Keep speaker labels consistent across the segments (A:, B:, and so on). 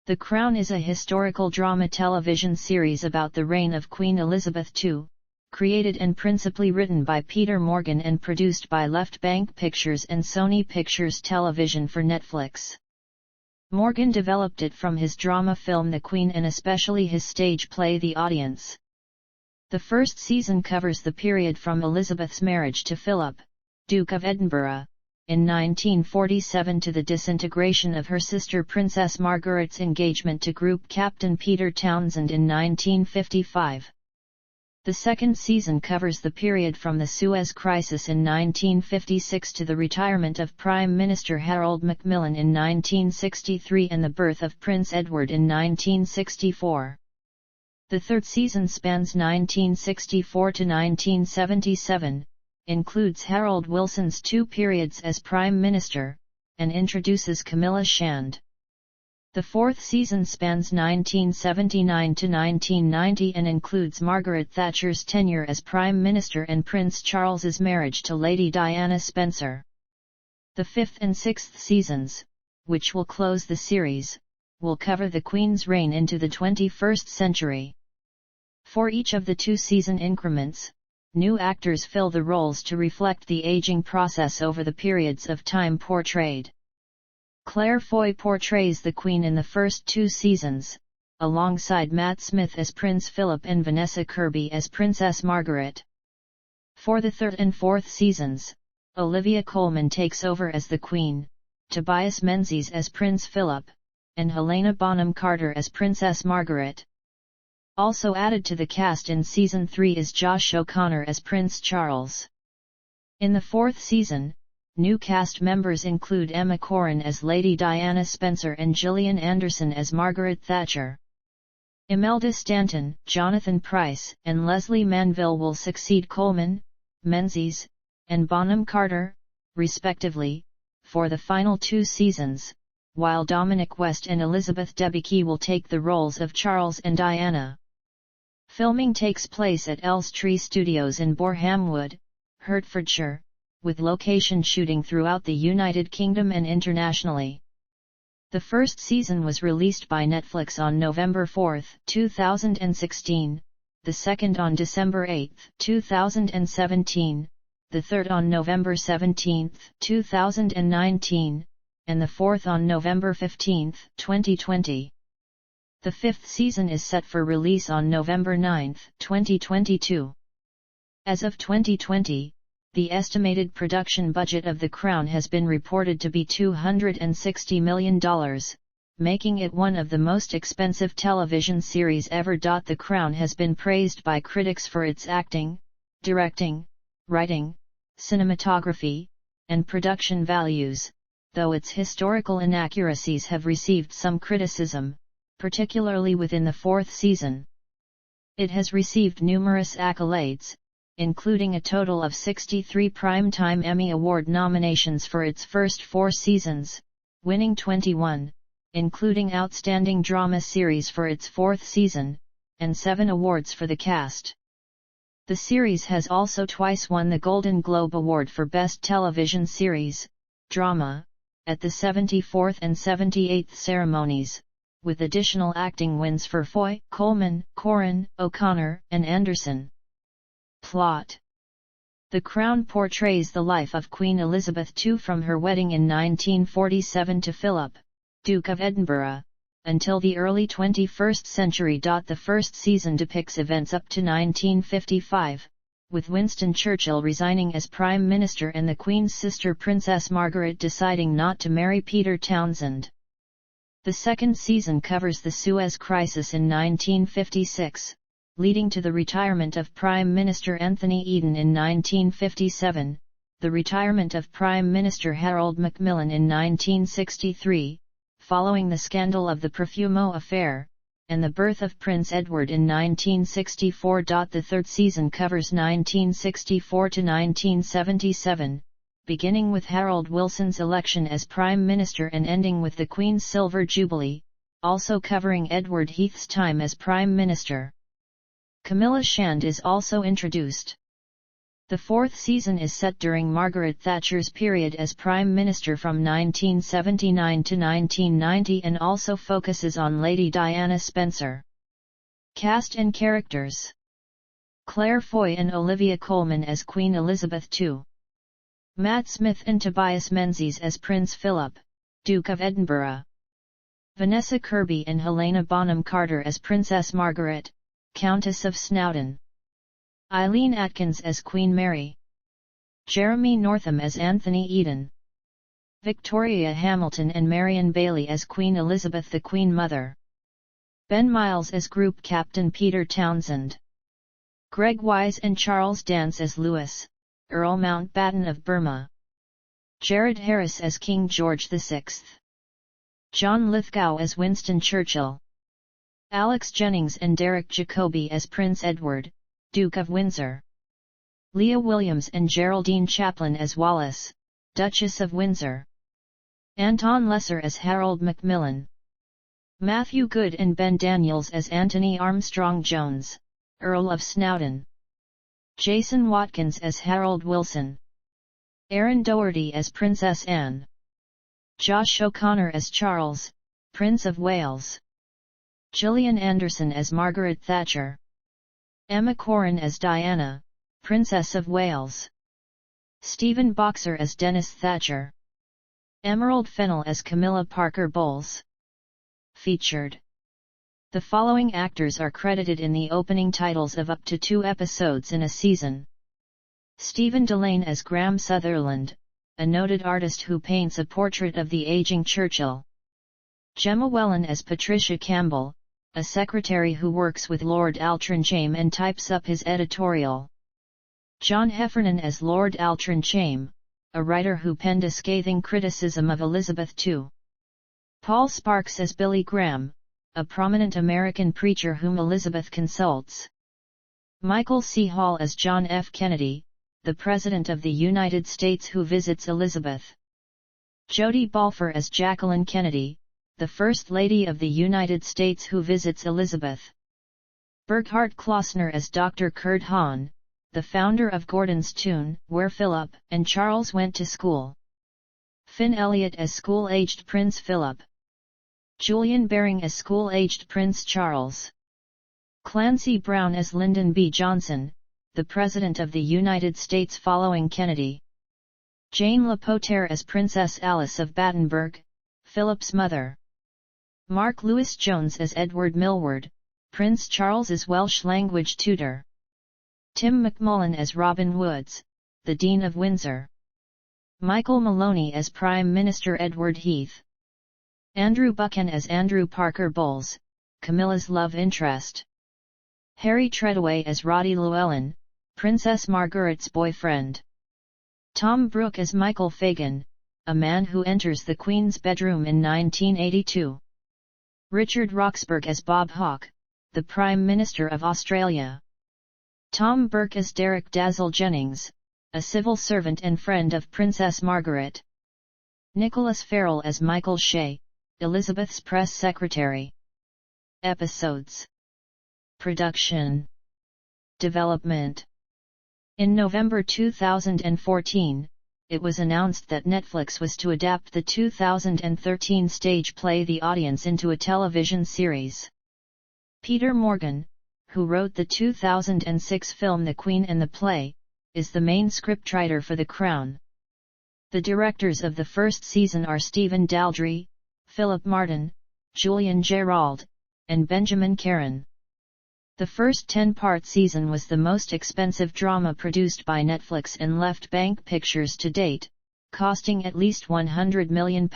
A: The Crown is a historical drama television series about the reign of Queen Elizabeth II, created and principally written by Peter Morgan and produced by Left Bank Pictures and Sony Pictures Television for Netflix. Morgan developed it from his drama film The Queen and especially his stage play The Audience. The first season covers the period from Elizabeth's marriage to Philip, Duke of Edinburgh, in 1947 to the disintegration of her sister Princess Margaret's engagement to Group Captain Peter Townsend in 1955. The second season covers the period from the Suez Crisis in 1956 to the retirement of Prime Minister Harold Macmillan in 1963 and the birth of Prince Edward in 1964. The third season spans 1964 to 1977, includes Harold Wilson's two periods as Prime Minister, and introduces Camilla Shand. The fourth season spans 1979 to 1990 and includes Margaret Thatcher's tenure as Prime Minister and Prince Charles's marriage to Lady Diana Spencer. The fifth and sixth seasons, which will close the series, will cover the Queen's reign into the 21st century. For each of the two-season increments, new actors fill the roles to reflect the aging process over the periods of time portrayed. Claire Foy portrays the Queen in the first two seasons, alongside Matt Smith as Prince Philip and Vanessa Kirby as Princess Margaret. For the third and fourth seasons, Olivia Colman takes over as the Queen, Tobias Menzies as Prince Philip, and Helena Bonham Carter as Princess Margaret. Also added to the cast in Season 3 is Josh O'Connor as Prince Charles. In the fourth season, new cast members include Emma Corrin as Lady Diana Spencer and Gillian Anderson as Margaret Thatcher. Imelda Stanton, Jonathan Pryce, and Leslie Manville will succeed Colman, Menzies, and Bonham Carter, respectively, for the final two seasons, while Dominic West and Elizabeth Debicki will take the roles of Charles and Diana. Filming takes place at Elstree Studios in Boreham Wood, Hertfordshire, with location shooting throughout the United Kingdom and internationally. The first season was released by Netflix on November 4, 2016, the second on December 8, 2017, the third on November 17, 2019, and the fourth on November 15, 2020. The fifth season is set for release on November 9, 2022. As of 2020, the estimated production budget of The Crown has been reported to be $260 million, making it one of the most expensive television series ever. The Crown has been praised by critics for its acting, directing, writing, cinematography, and production values, though its historical inaccuracies have received some criticism, particularly within the fourth season. It has received numerous accolades, including a total of 63 Primetime Emmy Award nominations for its first four seasons, winning 21, including Outstanding Drama Series for its fourth season, and 7 awards for the cast. The series has also twice won the Golden Globe Award for Best Television Series, Drama, at the 74th and 78th ceremonies, with additional acting wins for Foy, Colman, Corrin, O'Connor, and Anderson. Plot: The Crown portrays the life of Queen Elizabeth II from her wedding in 1947 to Philip, Duke of Edinburgh, until the early 21st century. The first season depicts events up to 1955, with Winston Churchill resigning as Prime Minister and the Queen's sister Princess Margaret deciding not to marry Peter Townsend. The second season covers the Suez Crisis in 1956, leading to the retirement of Prime Minister Anthony Eden in 1957, the retirement of Prime Minister Harold Macmillan in 1963, following the scandal of the Profumo affair, and the birth of Prince Edward in 1964. The third season covers 1964 to 1977, beginning with Harold Wilson's election as Prime Minister and ending with the Queen's Silver Jubilee, also covering Edward Heath's time as Prime Minister. Camilla Shand is also introduced. The fourth season is set during Margaret Thatcher's period as Prime Minister from 1979 to 1990 and also focuses on Lady Diana Spencer. Cast and characters: Claire Foy and Olivia Colman as Queen Elizabeth II. Matt Smith and Tobias Menzies as Prince Philip, Duke of Edinburgh. Vanessa Kirby and Helena Bonham Carter as Princess Margaret, Countess of Snowdon. Eileen Atkins as Queen Mary. Jeremy Northam as Anthony Eden. Victoria Hamilton and Marion Bailey as Queen Elizabeth the Queen Mother. Ben Miles as Group Captain Peter Townsend. Greg Wise and Charles Dance as Louis, Earl Mountbatten of Burma. Jared Harris as King George VI. John Lithgow as Winston Churchill. Alex Jennings and Derek Jacobi as Prince Edward, Duke of Windsor. Leah Williams and Geraldine Chaplin as Wallis, Duchess of Windsor. Anton Lesser as Harold Macmillan. Matthew Good and Ben Daniels as Anthony Armstrong Jones, Earl of Snowdon. Jason Watkins as Harold Wilson. Aaron Doherty as Princess Anne. Josh O'Connor as Charles, Prince of Wales. Gillian Anderson as Margaret Thatcher. Emma Corrin as Diana, Princess of Wales. Stephen Boxer as Dennis Thatcher. Emerald Fennell as Camilla Parker Bowles. Featured. The following actors are credited in the opening titles of up to 2 episodes in a season. Stephen Delane as Graham Sutherland, a noted artist who paints a portrait of the aging Churchill. Gemma Whelan as Patricia Campbell, a secretary who works with Lord Altrincham and types up his editorial. John Heffernan as Lord Altrincham, a writer who penned a scathing criticism of Elizabeth II. Paul Sparks as Billy Graham, a prominent American preacher whom Elizabeth consults. Michael C. Hall as John F. Kennedy, the President of the United States who visits Elizabeth. Jodie Balfour as Jacqueline Kennedy, the First Lady of the United States who visits Elizabeth. Burkhard Klossner as Dr. Kurt Hahn, the founder of Gordon's Tune, where Philip and Charles went to school. Finn Elliott as school-aged Prince Philip. Julian Baring as school-aged Prince Charles. Clancy Brown as Lyndon B. Johnson, the President of the United States following Kennedy. Jane Lapotaire as Princess Alice of Battenberg, Philip's mother. Mark Lewis Jones as Edward Millward, Prince Charles's Welsh language tutor. Tim McMullen as Robin Woods, the Dean of Windsor. Michael Maloney as Prime Minister Edward Heath. Andrew Buchan as Andrew Parker Bowles, Camilla's love interest. Harry Treadaway as Roddy Llewellyn, Princess Margaret's boyfriend. Tom Brooke as Michael Fagan, a man who enters the Queen's bedroom in 1982. Richard Roxburgh as Bob Hawke, the Prime Minister of Australia. Tom Burke as Derek Dazzle Jennings, a civil servant and friend of Princess Margaret. Nicholas Farrell as Michael Shea, Elizabeth's press secretary. Episodes. Production. Development. In November 2014, it was announced that Netflix was to adapt the 2013 stage play The Audience into a television series. Peter Morgan, who wrote the 2006 film The Queen and the Play, is the main scriptwriter for The Crown. The directors of the first season are Stephen Daldry, Philip Martin, Julian Gerald, and Benjamin Caron. The first 10-part season was the most expensive drama produced by Netflix and Left Bank Pictures to date, costing at least £100 million.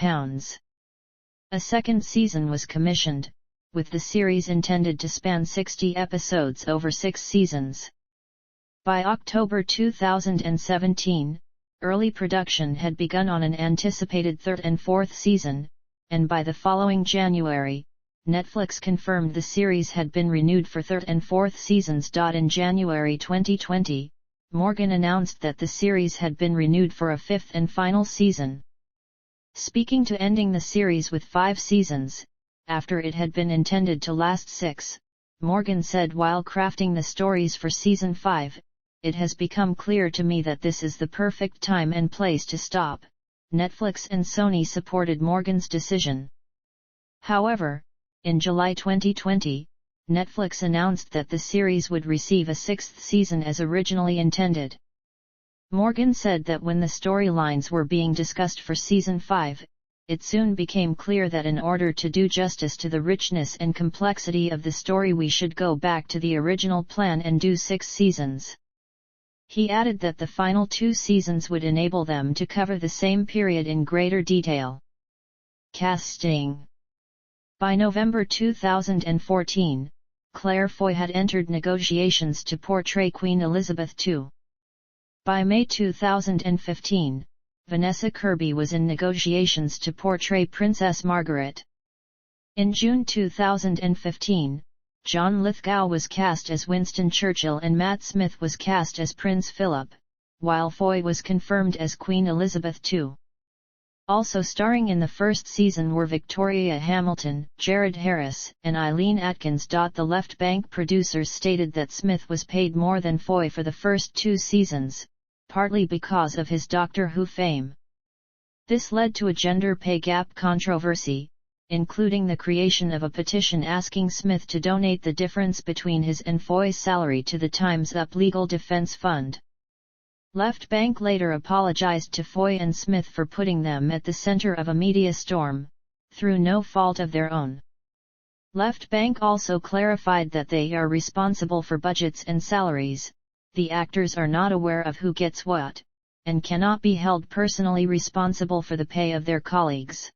A: A second season was commissioned, with the series intended to span 60 episodes over 6 seasons. By October 2017, early production had begun on an anticipated third and fourth season, and by the following January, Netflix confirmed the series had been renewed for third and fourth seasons. In January 2020, Morgan announced that the series had been renewed for a fifth and final season. Speaking to ending the series with 5 seasons, after it had been intended to last 6, Morgan said while crafting the stories for season 5, "It has become clear to me that this is the perfect time and place to stop." Netflix and Sony supported Morgan's decision. However, in July 2020, Netflix announced that the series would receive a sixth season as originally intended. Morgan said that when the storylines were being discussed for Season 5, it soon became clear that in order to do justice to the richness and complexity of the story we should go back to the original plan and do 6 seasons. He added that the final 2 seasons would enable them to cover the same period in greater detail. Casting. By November 2014, Claire Foy had entered negotiations to portray Queen Elizabeth II. By May 2015, Vanessa Kirby was in negotiations to portray Princess Margaret. In June 2015, John Lithgow was cast as Winston Churchill and Matt Smith was cast as Prince Philip, while Foy was confirmed as Queen Elizabeth II. Also starring in the first season were Victoria Hamilton, Jared Harris, and Eileen Atkins. The Left Bank producers stated that Smith was paid more than Foy for the first 2 seasons, partly because of his Doctor Who fame. This led to a gender pay gap controversy, including the creation of a petition asking Smith to donate the difference between his and Foy's salary to the Time's Up Legal Defense Fund. Left Bank later apologized to Foy and Smith for putting them at the center of a media storm, through no fault of their own. Left Bank also clarified that they are responsible for budgets and salaries, the actors are not aware of who gets what, and cannot be held personally responsible for the pay of their colleagues.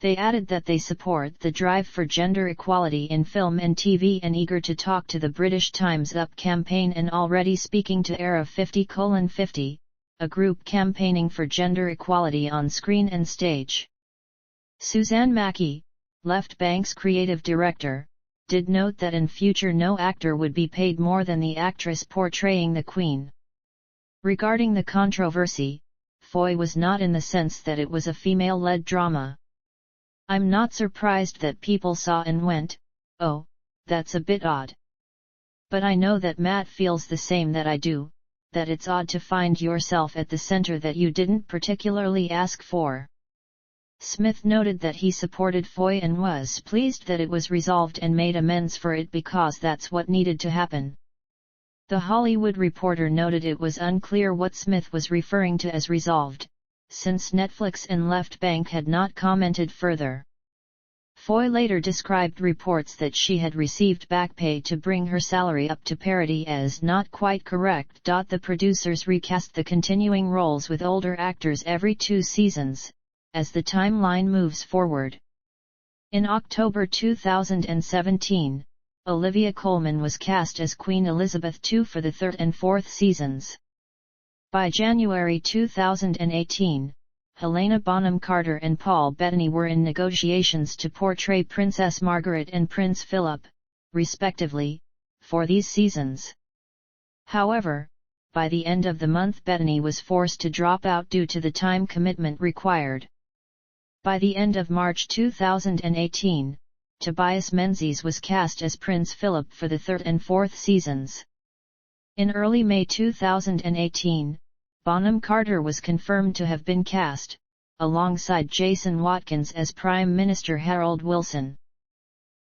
A: They added that they support the drive for gender equality in film and TV and eager to talk to the British Time's Up campaign and already speaking to Era 50:50, a group campaigning for gender equality on screen and stage. Suzanne Mackie, Left Bank's creative director, did note that in future no actor would be paid more than the actress portraying the Queen. Regarding the controversy, Foy was not in the sense that it was a female-led drama. "I'm not surprised that people saw and went, 'Oh, that's a bit odd.' But I know that Matt feels the same that I do, that it's odd to find yourself at the center that you didn't particularly ask for." Smith noted that he supported Foy and was pleased that it was resolved and made amends for it because that's what needed to happen. The Hollywood Reporter noted it was unclear what Smith was referring to as resolved, since Netflix and Left Bank had not commented further. Foy later described reports that she had received back pay to bring her salary up to parity as not quite correct. The producers recast the continuing roles with older actors every 2 seasons, as the timeline moves forward. In October 2017, Olivia Colman was cast as Queen Elizabeth II for the 3rd and 4th seasons. By January 2018, Helena Bonham Carter and Paul Bettany were in negotiations to portray Princess Margaret and Prince Philip, respectively, for these seasons. However, by the end of the month Bettany was forced to drop out due to the time commitment required. By the end of March 2018, Tobias Menzies was cast as Prince Philip for the 3rd and 4th seasons. In early May 2018, Bonham Carter was confirmed to have been cast, alongside Jason Watkins as Prime Minister Harold Wilson.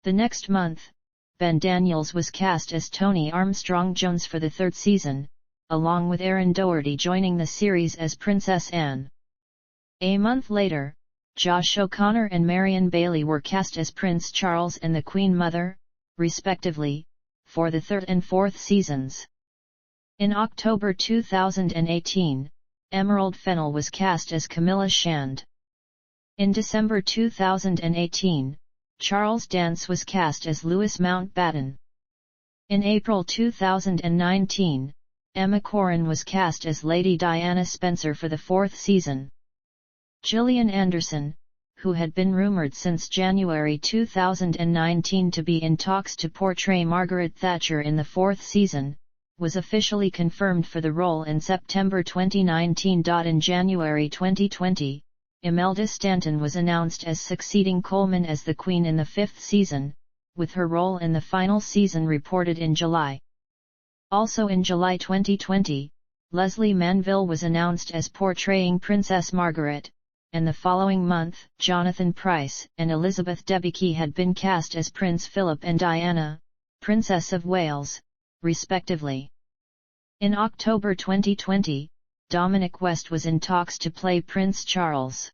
A: The next month, Ben Daniels was cast as Tony Armstrong-Jones for the 3rd season, along with Erin Doherty joining the series as Princess Anne. A month later, Josh O'Connor and Marion Bailey were cast as Prince Charles and the Queen Mother, respectively, for the 3rd and 4th seasons. In October 2018, Emerald Fennell was cast as Camilla Shand. In December 2018, Charles Dance was cast as Louis Mountbatten. In April 2019, Emma Corrin was cast as Lady Diana Spencer for the 4th season. Gillian Anderson, who had been rumored since January 2019 to be in talks to portray Margaret Thatcher in the 4th season, was officially confirmed for the role in September 2019. In January 2020, Imelda Stanton was announced as succeeding Coleman as the Queen in the 5th season, with her role in the final season reported in July. Also in July 2020, Leslie Manville was announced as portraying Princess Margaret, and the following month, Jonathan Pryce and Elizabeth Debicki had been cast as Prince Philip and Diana, Princess of Wales, respectively. In October 2020, Dominic West was in talks to play Prince Charles.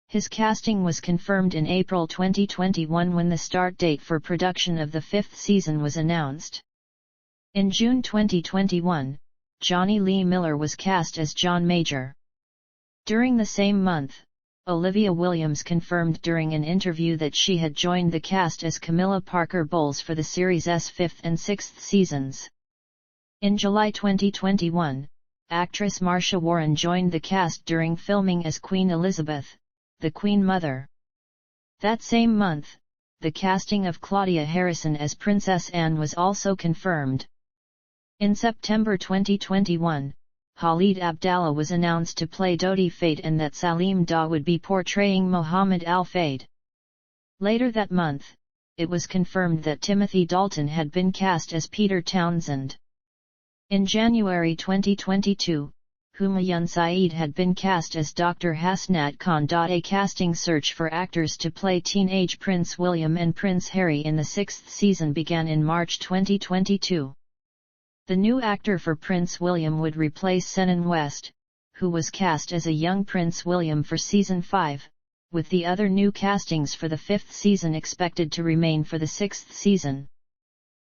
A: His casting was confirmed in April 2021 when the start date for production of the 5th season was announced. In June 2021, Johnny Lee Miller was cast as John Major. During the same month, Olivia Williams confirmed during an interview that she had joined the cast as Camilla Parker Bowles for the series' 5th and 6th seasons. In July 2021, actress Marsha Warren joined the cast during filming as Queen Elizabeth, the Queen Mother. That same month, the casting of Claudia Harrison as Princess Anne was also confirmed. In September 2021, Khalid Abdallah was announced to play Dodi Fayed and that Salim Daw would be portraying Mohammed Al-Fayed. Later that month, it was confirmed that Timothy Dalton had been cast as Peter Townsend. In January 2022, Humayun Saeed had been cast as Dr. Hasnat Khan. A casting search for actors to play teenage Prince William and Prince Harry in the 6th season began in March 2022. The new actor for Prince William would replace Senan West, who was cast as a young Prince William for Season 5, with the other new castings for the 5th season expected to remain for the 6th season.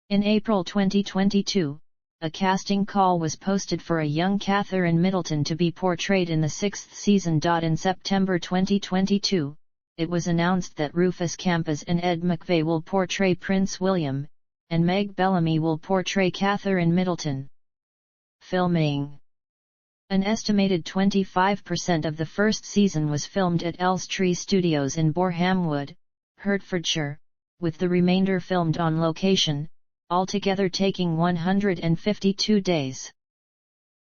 A: In April 2022, a casting call was posted for a young Catherine Middleton to be portrayed in the 6th season. In September 2022, it was announced that Rufus Campos and Ed McVeigh will portray Prince William, and Meg Bellamy will portray Catherine Middleton. Filming. An estimated 25% of the first season was filmed at Elstree Studios in Boreham Wood, Hertfordshire, with the remainder filmed on location, altogether taking 152 days.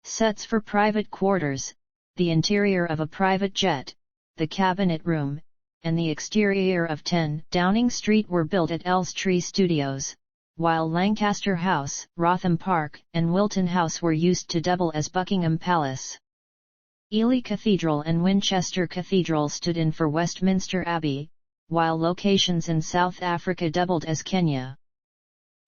A: Sets for private quarters, the interior of a private jet, the cabinet room, and the exterior of 10 Downing Street were built at Elstree Studios, while Lancaster House, Rotham Park, and Wilton House were used to double as Buckingham Palace. Ely Cathedral and Winchester Cathedral stood in for Westminster Abbey, while locations in South Africa doubled as Kenya.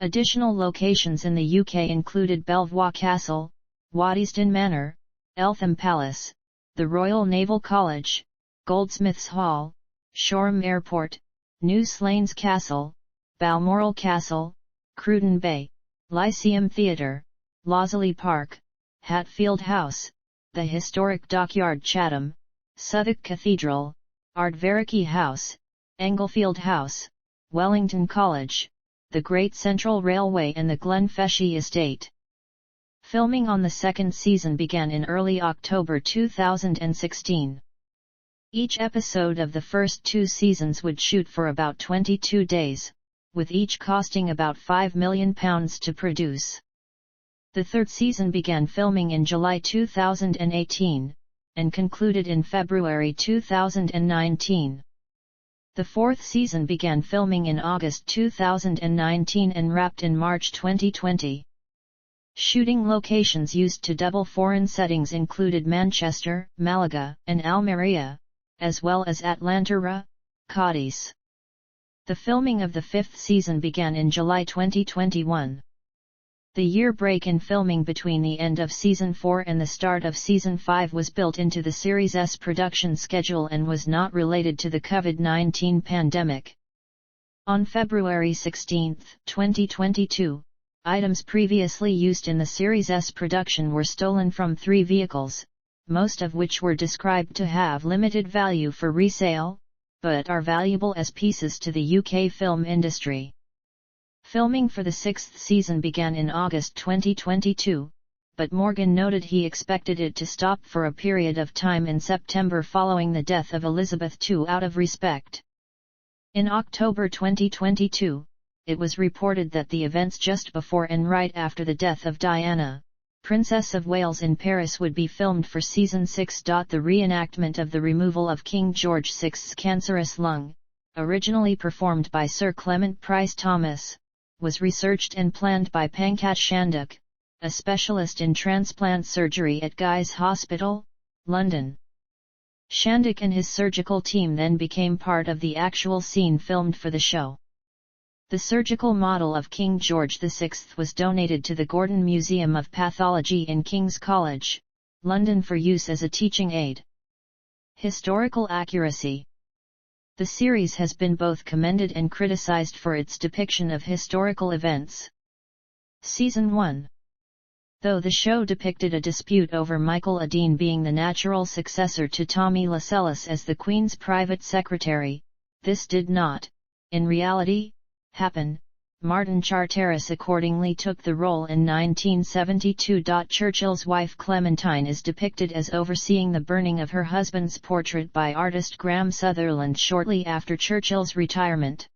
A: Additional locations in the UK included Belvoir Castle, Waddesdon Manor, Eltham Palace, the Royal Naval College, Goldsmiths Hall, Shoreham Airport, New Slains Castle, Balmoral Castle, Crewton Bay, Lyceum Theatre, Lawsley Park, Hatfield House, the historic Dockyard Chatham, Southwark Cathedral, Ardvariki House, Englefield House, Wellington College, the Great Central Railway and the Glenfeshie Estate. Filming on the second season began in early October 2016. Each episode of the first 2 seasons would shoot for about 22 days, with each costing about £5 million to produce. The third season began filming in July 2018, and concluded in February 2019. The fourth season began filming in August 2019 and wrapped in March 2020. Shooting locations used to double foreign settings included Manchester, Malaga, and Almeria, as well as Atlanta, Cadiz. The filming of the 5th season began in July 2021. The year break in filming between the end of Season 4 and the start of Season 5 was built into the series' production schedule and was not related to the COVID-19 pandemic. On February 16, 2022, items previously used in the series' production were stolen from 3 vehicles, most of which were described to have limited value for resale, but are valuable as pieces to the UK film industry. Filming for the 6th season began in August 2022, but Morgan noted he expected it to stop for a period of time in September following the death of Elizabeth II out of respect. In October 2022, it was reported that the events just before and right after the death of Diana, Princess of Wales in Paris would be filmed for Season 6. The reenactment of the removal of King George VI's cancerous lung, originally performed by Sir Clement Price Thomas, was researched and planned by Pankaj Shanduk, a specialist in transplant surgery at Guy's Hospital, London. Shandik and his surgical team then became part of the actual scene filmed for the show. The surgical model of King George VI was donated to the Gordon Museum of Pathology in King's College, London for use as a teaching aid. Historical accuracy. The series has been both commended and criticized for its depiction of historical events. Season 1. Though the show depicted a dispute over Michael Adine being the natural successor to Tommy Lascelles as the Queen's private secretary, this did not, in reality, happen. Martin Charteris accordingly took the role in 1972. Churchill's wife Clementine is depicted as overseeing the burning of her husband's portrait by artist Graham Sutherland shortly after Churchill's retirement.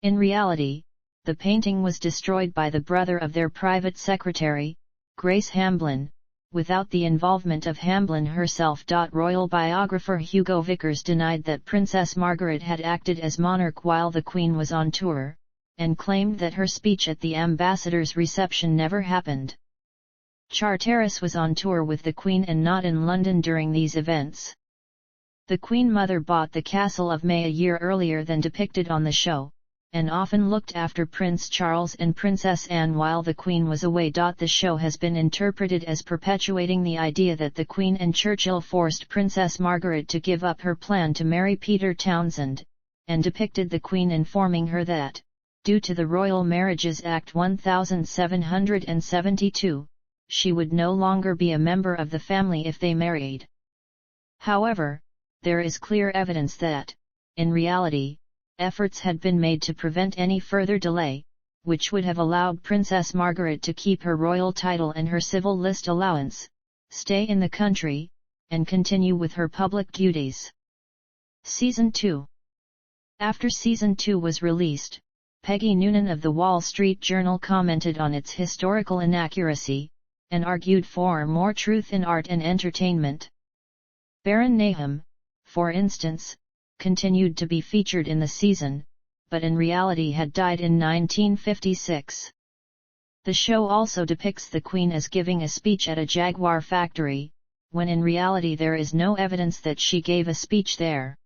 A: In reality, the painting was destroyed by the brother of their private secretary, Grace Hamblin, without the involvement of Hamblin herself. Royal biographer Hugo Vickers denied that Princess Margaret had acted as monarch while the Queen was on tour, and claimed that her speech at the ambassador's reception never happened. Charteris was on tour with the Queen and not in London during these events. The Queen Mother bought the Castle of May a year earlier than depicted on the show, and often looked after Prince Charles and Princess Anne while the Queen was away. The show has been interpreted as perpetuating the idea that the Queen and Churchill forced Princess Margaret to give up her plan to marry Peter Townsend, and depicted the Queen informing her that, due to the Royal Marriages Act 1772, she would no longer be a member of the family if they married. However, there is clear evidence that, in reality, efforts had been made to prevent any further delay, which would have allowed Princess Margaret to keep her royal title and her civil list allowance, stay in the country, and continue with her public duties. Season 2. After Season 2 was released, Peggy Noonan of the Wall Street Journal commented on its historical inaccuracy, and argued for more truth in art and entertainment. Baron Nahum, for instance, continued to be featured in the season, but in reality had died in 1956. The show also depicts the Queen as giving a speech at a Jaguar factory, when in reality there is no evidence that she gave a speech there.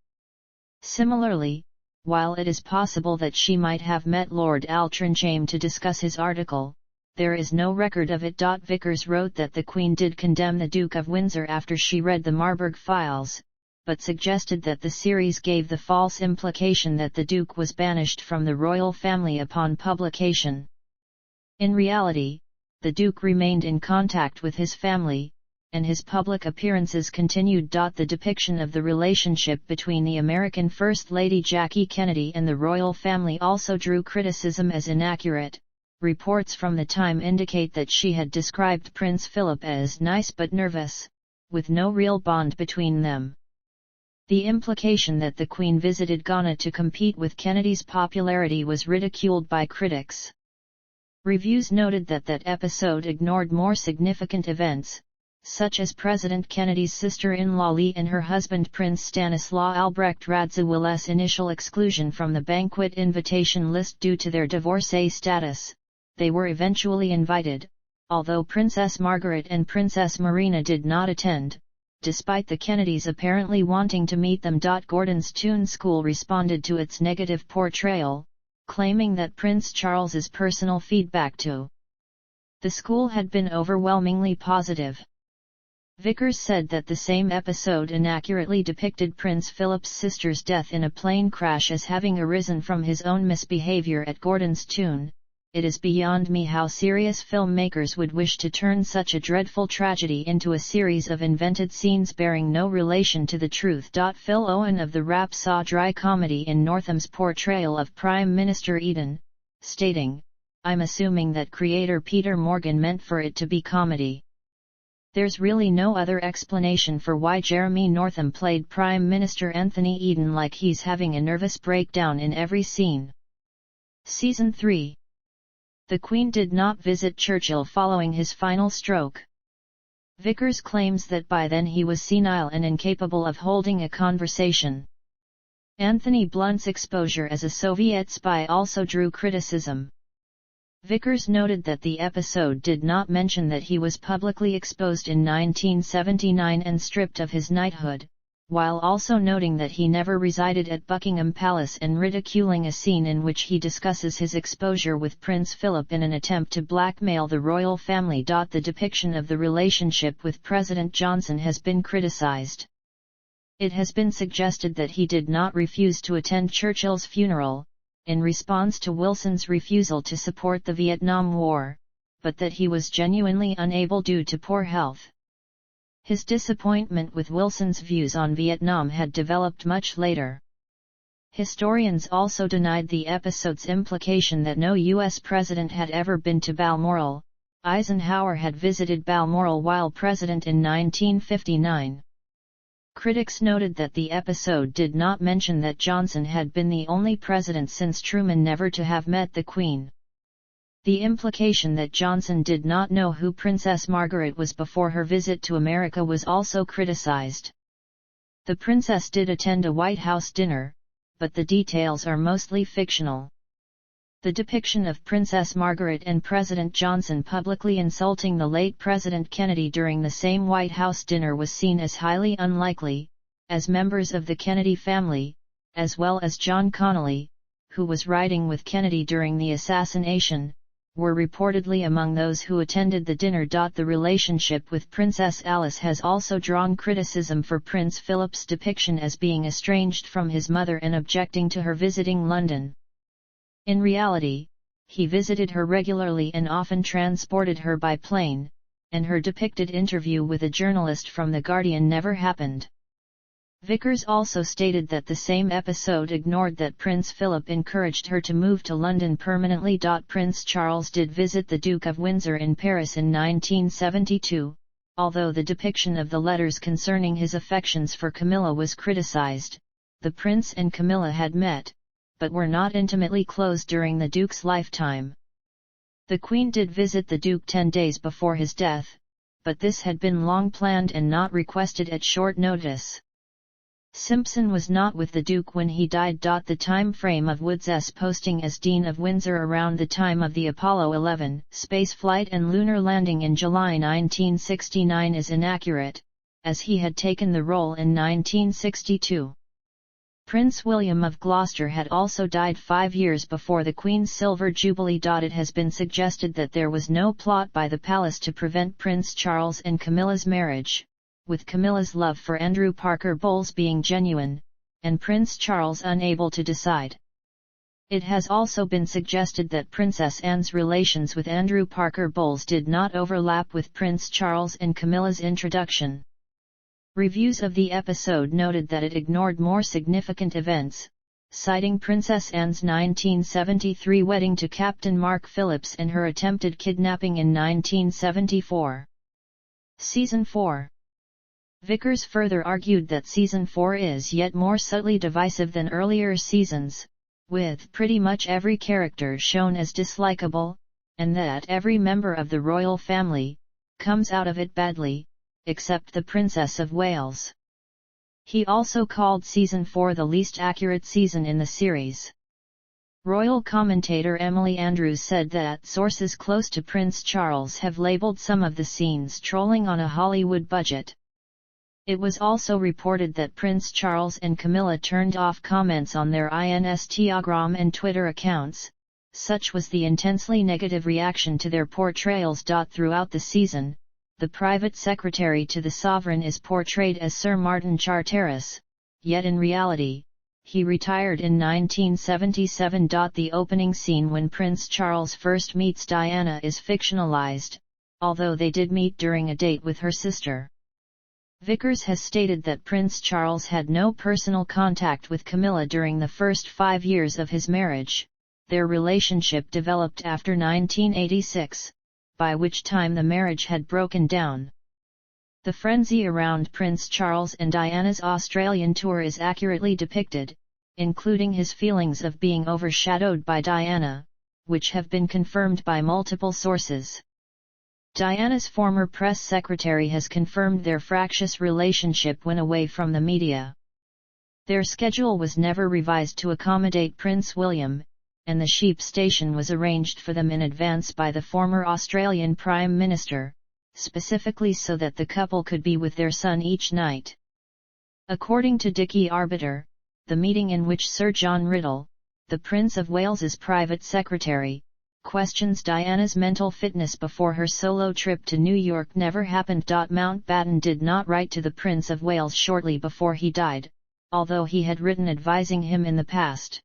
A: Similarly, while it is possible that she might have met Lord Altrincham to discuss his article, there is no record of it. Vickers wrote that the Queen did condemn the Duke of Windsor after she read the Marburg Files, but suggested that the series gave the false implication that the Duke was banished from the royal family upon publication. In reality, the Duke remained in contact with his family, and his public appearances continued. The depiction of the relationship between the American First Lady Jackie Kennedy and the royal family also drew criticism as inaccurate. Reports from the time indicate that she had described Prince Philip as nice but nervous, with no real bond between them. The implication that the Queen visited Ghana to compete with Kennedy's popularity was ridiculed by critics. Reviews noted that that episode ignored more significant events, such as President Kennedy's sister-in-law Lee and her husband Prince Stanislaw Albrecht Radziwill's initial exclusion from the banquet invitation list due to their divorcee status. They were eventually invited, although Princess Margaret and Princess Marina did not attend, despite the Kennedys apparently wanting to meet them. Gordon's Tune School responded to its negative portrayal, claiming that Prince Charles's personal feedback to the school had been overwhelmingly positive. Vickers said that the same episode inaccurately depicted Prince Philip's sister's death in a plane crash as having arisen from his own misbehavior at Gordon's Tune. It is beyond me how serious filmmakers would wish to turn such a dreadful tragedy into a series of invented scenes bearing no relation to the truth. Phil Owen of the Rap saw dry comedy in Northam's portrayal of Prime Minister Eden, stating, "I'm assuming that creator Peter Morgan meant for it to be comedy. There's really no other explanation for why Jeremy Northam played Prime Minister Anthony Eden like he's having a nervous breakdown in every scene." Season 3. The Queen did not visit Churchill following his final stroke. Vickers claims that by then he was senile and incapable of holding a conversation. Anthony Blunt's exposure as a Soviet spy also drew criticism. Vickers noted that the episode did not mention that he was publicly exposed in 1979 and stripped of his knighthood, while also noting that he never resided at Buckingham Palace and ridiculing a scene in which he discusses his exposure with Prince Philip in an attempt to blackmail the royal family. The depiction of the relationship with President Johnson has been criticized. It has been suggested that he did not refuse to attend Churchill's funeral, in response to Wilson's refusal to support the Vietnam War, but that he was genuinely unable due to poor health. His disappointment with Wilson's views on Vietnam had developed much later. Historians also denied the episode's implication that no U.S. president had ever been to Balmoral. Eisenhower had visited Balmoral while president in 1959. Critics noted that the episode did not mention that Johnson had been the only president since Truman never to have met the Queen. The implication that Johnson did not know who Princess Margaret was before her visit to America was also criticized. The princess did attend a White House dinner, but the details are mostly fictional. The depiction of Princess Margaret and President Johnson publicly insulting the late President Kennedy during the same White House dinner was seen as highly unlikely, as members of the Kennedy family, as well as John Connally, who was riding with Kennedy during the assassination, were reportedly among those who attended the dinner. The relationship with Princess Alice has also drawn criticism for Prince Philip's depiction as being estranged from his mother and objecting to her visiting London. In reality, he visited her regularly and often transported her by plane, and her depicted interview with a journalist from The Guardian never happened. Vickers also stated that the same episode ignored that Prince Philip encouraged her to move to London permanently. Prince Charles did visit the Duke of Windsor in Paris in 1972, although the depiction of the letters concerning his affections for Camilla was criticized. The Prince and Camilla had met, but were not intimately close during the Duke's lifetime. The Queen did visit the Duke 10 days before his death, but this had been long planned and not requested at short notice. Simpson was not with the Duke when he died. The time frame of Wood's posting as Dean of Windsor around the time of the Apollo 11 spaceflight and lunar landing in July 1969 is inaccurate, as he had taken the role in 1962. Prince William of Gloucester had also died 5 years before the Queen's Silver Jubilee. It has been suggested that there was no plot by the palace to prevent Prince Charles and Camilla's marriage, with Camilla's love for Andrew Parker Bowles being genuine, and Prince Charles unable to decide. It has also been suggested that Princess Anne's relations with Andrew Parker Bowles did not overlap with Prince Charles and Camilla's introduction. Reviews of the episode noted that it ignored more significant events, citing Princess Anne's 1973 wedding to Captain Mark Phillips and her attempted kidnapping in 1974. Season 4. Vickers further argued that Season 4 is yet more subtly divisive than earlier seasons, with pretty much every character shown as dislikable, and that every member of the royal family comes out of it badly, except the Princess of Wales. He also called Season 4 the least accurate season in the series. Royal commentator Emily Andrews said that sources close to Prince Charles have labeled some of the scenes trolling on a Hollywood budget. It was also reported that Prince Charles and Camilla turned off comments on their Instagram and Twitter accounts. Such was the intensely negative reaction to their portrayals. Throughout the season, the private secretary to the sovereign is portrayed as Sir Martin Charteris, yet in reality, he retired in 1977. The opening scene when Prince Charles first meets Diana is fictionalized, although they did meet during a date with her sister. Vickers has stated that Prince Charles had no personal contact with Camilla during the first 5 years of his marriage. Their relationship developed after 1986, by which time the marriage had broken down. The frenzy around Prince Charles and Diana's Australian tour is accurately depicted, including his feelings of being overshadowed by Diana, which have been confirmed by multiple sources. Diana's former press secretary has confirmed their fractious relationship when away from the media. Their schedule was never revised to accommodate Prince William, and the sheep station was arranged for them in advance by the former Australian Prime Minister, specifically so that the couple could be with their son each night. According to Dickie Arbiter, the meeting in which Sir John Riddle, the Prince of Wales's private secretary, questions Diana's mental fitness before her solo trip to New York never happened. Mountbatten did not write to the Prince of Wales shortly before he died, although he had written advising him in the past.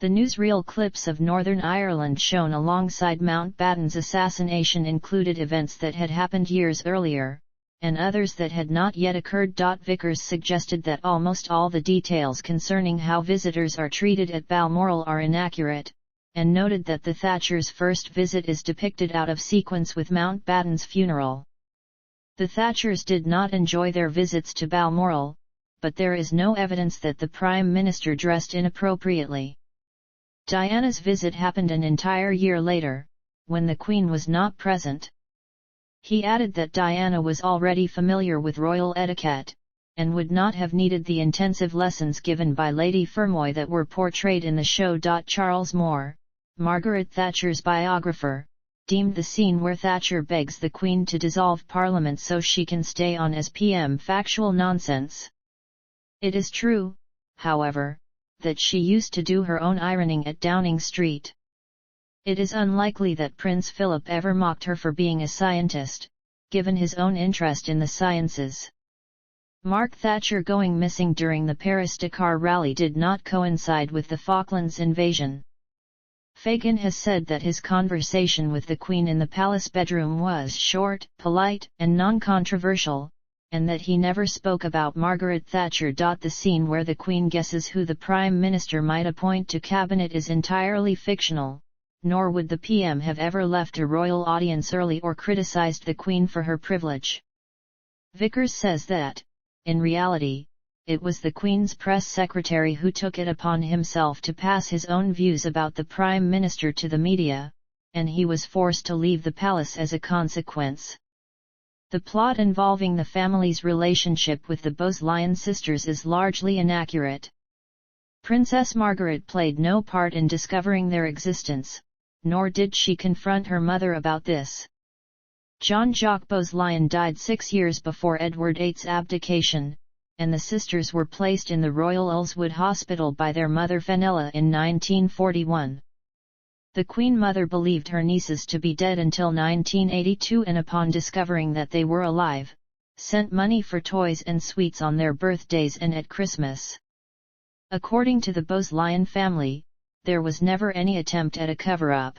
A: The newsreel clips of Northern Ireland shown alongside Mountbatten's assassination included events that had happened years earlier, and others that had not yet occurred. Vickers suggested that almost all the details concerning how visitors are treated at Balmoral are inaccurate, and noted that the Thatchers' first visit is depicted out of sequence with Mountbatten's funeral. The Thatchers did not enjoy their visits to Balmoral, but there is no evidence that the Prime Minister dressed inappropriately. Diana's visit happened an entire year later, when the Queen was not present. He added that Diana was already familiar with royal etiquette, and would not have needed the intensive lessons given by Lady Fermoy that were portrayed in the show. Charles Moore, Margaret Thatcher's biographer, deemed the scene where Thatcher begs the Queen to dissolve Parliament so she can stay on as PM factual nonsense. It is true, however, that she used to do her own ironing at Downing Street. It is unlikely that Prince Philip ever mocked her for being a scientist, given his own interest in the sciences. Mark Thatcher going missing during the Paris-Dakar rally did not coincide with the Falklands invasion. Fagan has said that his conversation with the Queen in the palace bedroom was short, polite, and non-controversial, and that he never spoke about Margaret Thatcher. The scene where the Queen guesses who the Prime Minister might appoint to cabinet is entirely fictional, nor would the PM have ever left a royal audience early or criticised the Queen for her privilege. Vickers says that, in reality, it was the Queen's press secretary who took it upon himself to pass his own views about the Prime Minister to the media, and he was forced to leave the palace as a consequence. The plot involving the family's relationship with the Bosleyan sisters is largely inaccurate. Princess Margaret played no part in discovering their existence, nor did she confront her mother about this. Jean-Jacques Bosleyan died 6 years before Edward VIII's abdication, and the sisters were placed in the Royal Ullswood Hospital by their mother Fenella in 1941. The Queen Mother believed her nieces to be dead until 1982, and upon discovering that they were alive, sent money for toys and sweets on their birthdays and at Christmas. According to the Bosleyan family, there was never any attempt at a cover-up.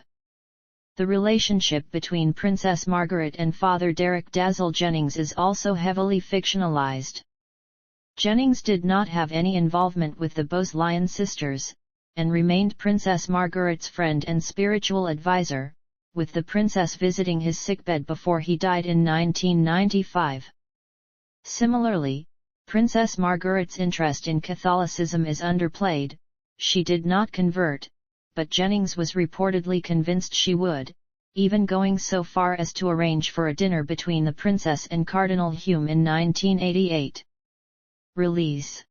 A: The relationship between Princess Margaret and Father Derek Dazzle Jennings is also heavily fictionalized. Jennings did not have any involvement with the Bosleyan sisters, and remained Princess Margaret's friend and spiritual advisor, with the princess visiting his sickbed before he died in 1995. Similarly, Princess Margaret's interest in Catholicism is underplayed. She did not convert, but Jennings was reportedly convinced she would, even going so far as to arrange for a dinner between the princess and Cardinal Hume in 1988. Release.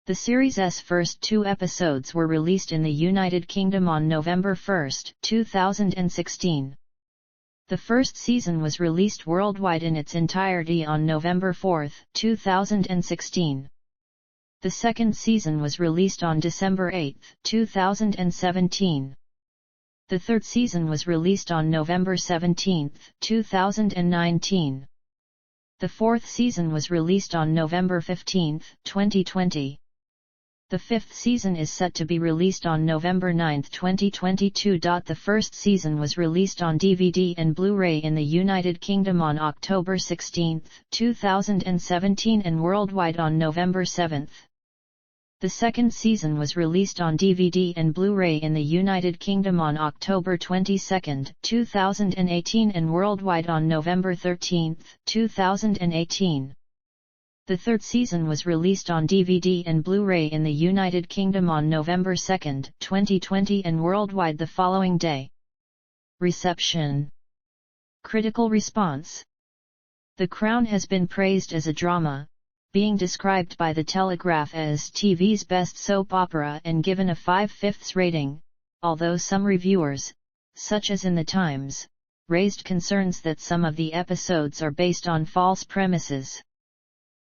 A: The series' first 2 episodes were released in the United Kingdom on November 1, 2016. The first season was released worldwide in its entirety on November 4, 2016. The second season was released on December 8, 2017. The third season was released on November 17, 2019. The fourth season was released on November 15, 2020. The fifth season is set to be released on November 9, 2022. The first season was released on DVD and Blu-ray in the United Kingdom on October 16, 2017 and worldwide on November 7. The second season was released on DVD and Blu-ray in the United Kingdom on October 22, 2018 and worldwide on November 13, 2018. The third season was released on DVD and Blu-ray in the United Kingdom on November 2, 2020 and worldwide the following day. Reception. Critical response. The Crown has been praised as a drama, being described by The Telegraph as TV's best soap opera and given a 5/5 rating, although some reviewers, such as in the Times, raised concerns that some of the episodes are based on false premises.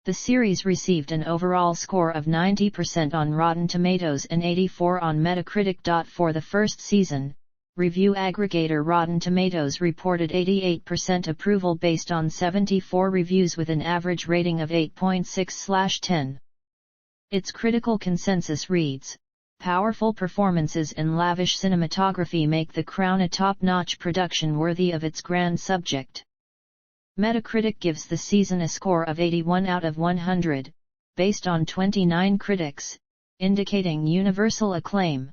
A: The series received an overall score of 90% on Rotten Tomatoes and 84 on Metacritic. For the first season, review aggregator Rotten Tomatoes reported 88% approval based on 74 reviews with an average rating of 8.6/10. Its critical consensus reads, "Powerful performances and lavish cinematography make The Crown a top-notch production worthy of its grand subject." Metacritic gives the season a score of 81 out of 100, based on 29 critics, indicating universal acclaim.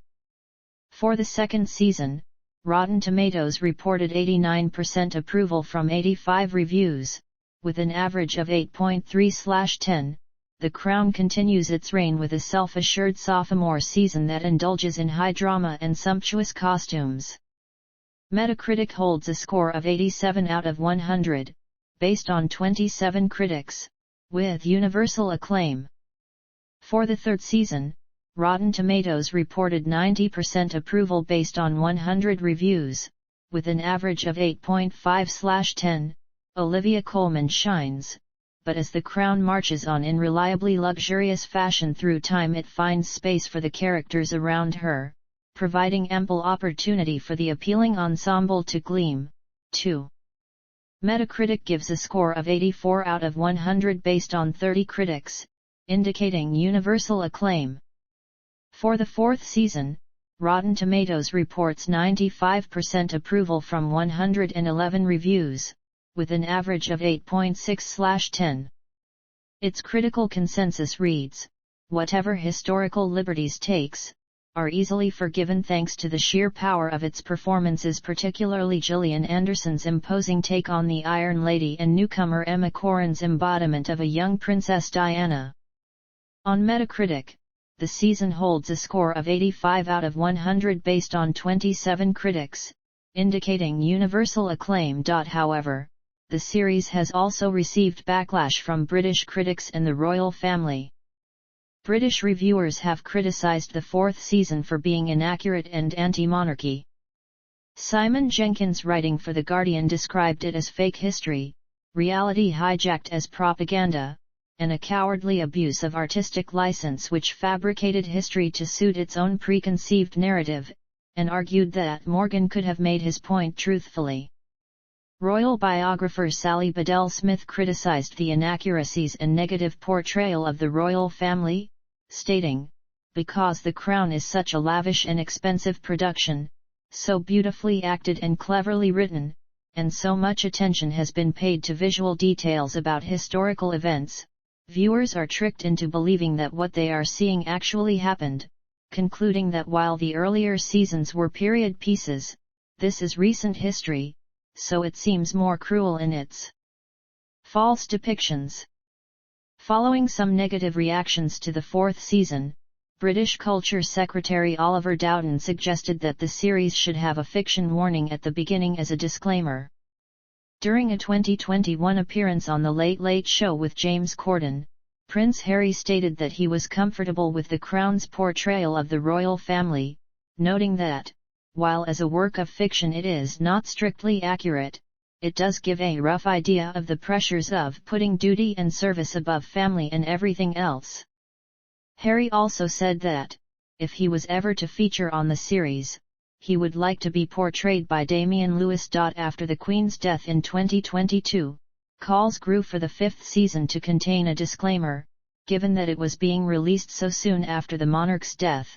A: For the second season, Rotten Tomatoes reported 89% approval from 85 reviews, with an average of 8.3/10. The Crown continues its reign with a self-assured sophomore season that indulges in high drama and sumptuous costumes. Metacritic holds a score of 87 out of 100, based on 27 critics, with universal acclaim. For the third season, Rotten Tomatoes reported 90% approval based on 100 reviews, with an average of 8.5/10. Olivia Colman shines, but as The Crown marches on in reliably luxurious fashion through time, it finds space for the characters around her, providing ample opportunity for the appealing ensemble to gleam, too. Metacritic gives a score of 84 out of 100 based on 30 critics, indicating universal acclaim. For the fourth season, Rotten Tomatoes reports 95% approval from 111 reviews, with an average of 8.6/10. Its critical consensus reads, "Whatever historical liberties takes, are easily forgiven thanks to the sheer power of its performances, particularly Gillian Anderson's imposing take on the Iron Lady and newcomer Emma Corrin's embodiment of a young Princess Diana." On Metacritic, the season holds a score of 85 out of 100 based on 27 critics, indicating universal acclaim. However, the series has also received backlash from British critics and the royal family. British reviewers have criticised the fourth season for being inaccurate and anti-monarchy. Simon Jenkins, writing for The Guardian, described it as fake history, reality hijacked as propaganda, and a cowardly abuse of artistic license which fabricated history to suit its own preconceived narrative, and argued that Morgan could have made his point truthfully. Royal biographer Sally Bedell-Smith criticised the inaccuracies and negative portrayal of the royal family, stating, "Because The Crown is such a lavish and expensive production, so beautifully acted and cleverly written, and so much attention has been paid to visual details about historical events, viewers are tricked into believing that what they are seeing actually happened, concluding that while the earlier seasons were period pieces, this is recent history, so it seems more cruel in its false depictions." Following some negative reactions to the fourth season, British Culture Secretary Oliver Dowden suggested that the series should have a fiction warning at the beginning as a disclaimer. During a 2021 appearance on The Late Late Show with James Corden, Prince Harry stated that he was comfortable with The Crown's portrayal of the royal family, noting that, while as a work of fiction it is not strictly accurate, it does give a rough idea of the pressures of putting duty and service above family and everything else. Harry also said that, if he was ever to feature on the series, he would like to be portrayed by Damian Lewis. After the Queen's death in 2022, calls grew for the fifth season to contain a disclaimer, given that it was being released so soon after the monarch's death.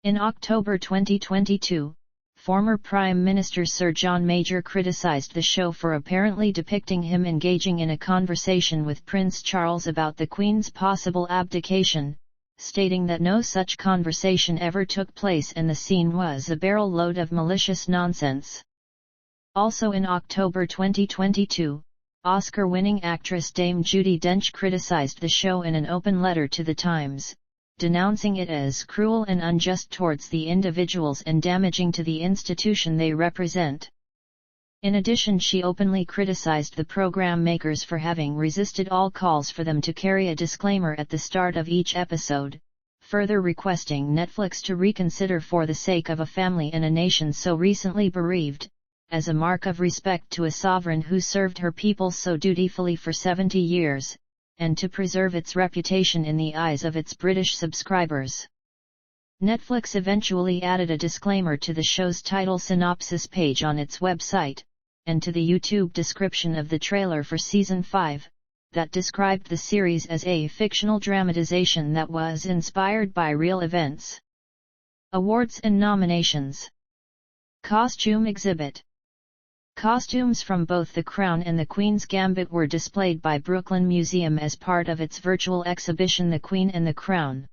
A: In October 2022, former Prime Minister Sir John Major criticised the show for apparently depicting him engaging in a conversation with Prince Charles about the Queen's possible abdication, stating that no such conversation ever took place and the scene was a barrel load of malicious nonsense. Also in October 2022, Oscar-winning actress Dame Judi Dench criticised the show in an open letter to The Times, denouncing it as cruel and unjust towards the individuals and damaging to the institution they represent. In addition, she openly criticized the program makers for having resisted all calls for them to carry a disclaimer at the start of each episode, further requesting Netflix to reconsider for the sake of a family and a nation so recently bereaved, as a mark of respect to a sovereign who served her people so dutifully for 70 years, and to preserve its reputation in the eyes of its British subscribers. Netflix eventually added a disclaimer to the show's title synopsis page on its website, and to the YouTube description of the trailer for Season 5, that described the series as a fictional dramatization that was inspired by real events. Awards and nominations. Costume exhibit. Costumes from both The Crown and The Queen's Gambit were displayed by Brooklyn Museum as part of its virtual exhibition The Queen and the Crown.